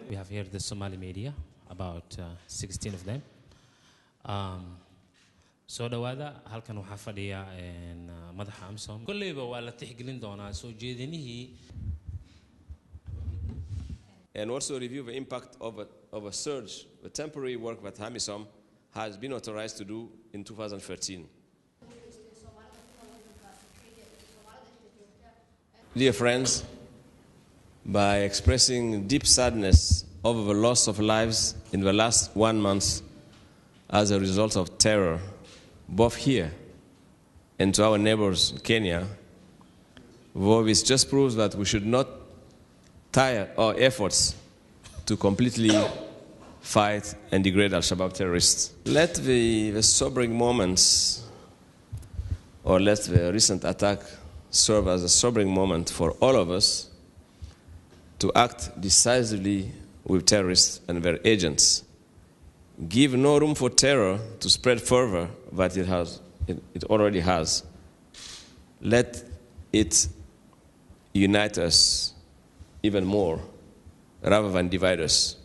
We have here the Somali media, about 16 of them. soo dhawaada halkan waxaa fadhiya madaxa AMISOM kulliba waa la tixgelin doonaa soo jeedinihii. And also review the impact of a surge, the temporary work that AMISOM has been authorized to do in 2013. Dear friends, by expressing deep sadness over the loss of lives in the last 1 month as a result of terror, both here and to our neighbors in Kenya, this just proves that we should not tire our efforts to completely fight and degrade Al-Shabaab terrorists. Let the sobering moments, or let the recent attack serve as a sobering moment for all of us to act decisively with terrorists and their agents. Give no room for terror to spread further that it already has. Let it unite us even more rather than divide us.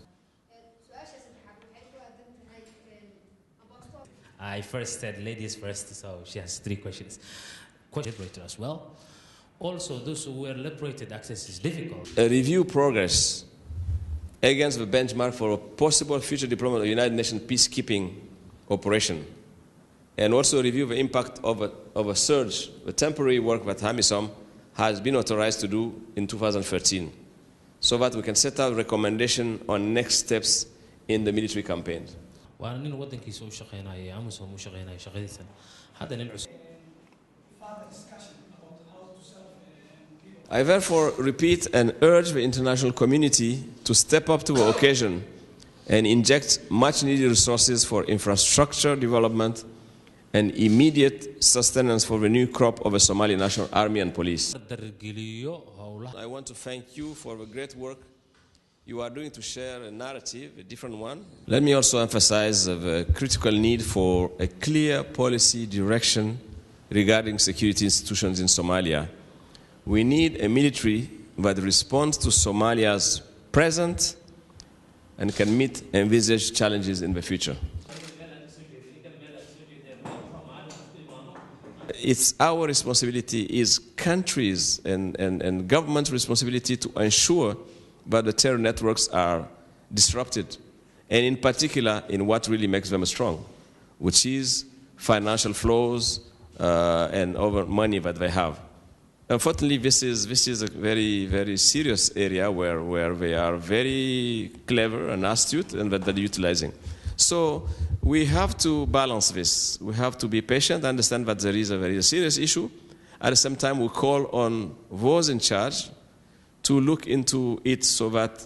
I first said ladies first, so she has 3 questions. Liberated as well. Also, those who were liberated, access is difficult. Review progress against the benchmark for a possible future deployment of the United Nations peacekeeping operation. And also review the impact of a surge, the temporary work that AMISOM has been authorized to do in 2013, so that we can set out recommendation on next steps in the military campaign. I therefore repeat and urge the international community to step up to the occasion and inject much-needed resources for infrastructure development and immediate sustenance for the new crop of the Somali National Army and Police. I want to thank you for the great work you are doing to share a narrative, a different one. Let me also emphasize the critical need for a clear policy direction regarding security institutions in Somalia. We need a military that responds to Somalia's present and can meet envisaged challenges in the future. It's our responsibility, is countries and government's responsibility to ensure that the terror networks are disrupted, and in particular in what really makes them strong, which is financial flows and over money that they have. Unfortunately, this is a very, very serious area where they are very clever and astute and that they're utilizing. So we have to balance this. We have to be patient, understand that there is a very serious issue. At the same time, we call on those in charge to look into it so that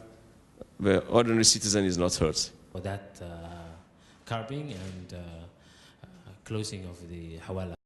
the ordinary citizen is not hurt. For that curbing and closing of the Hawala.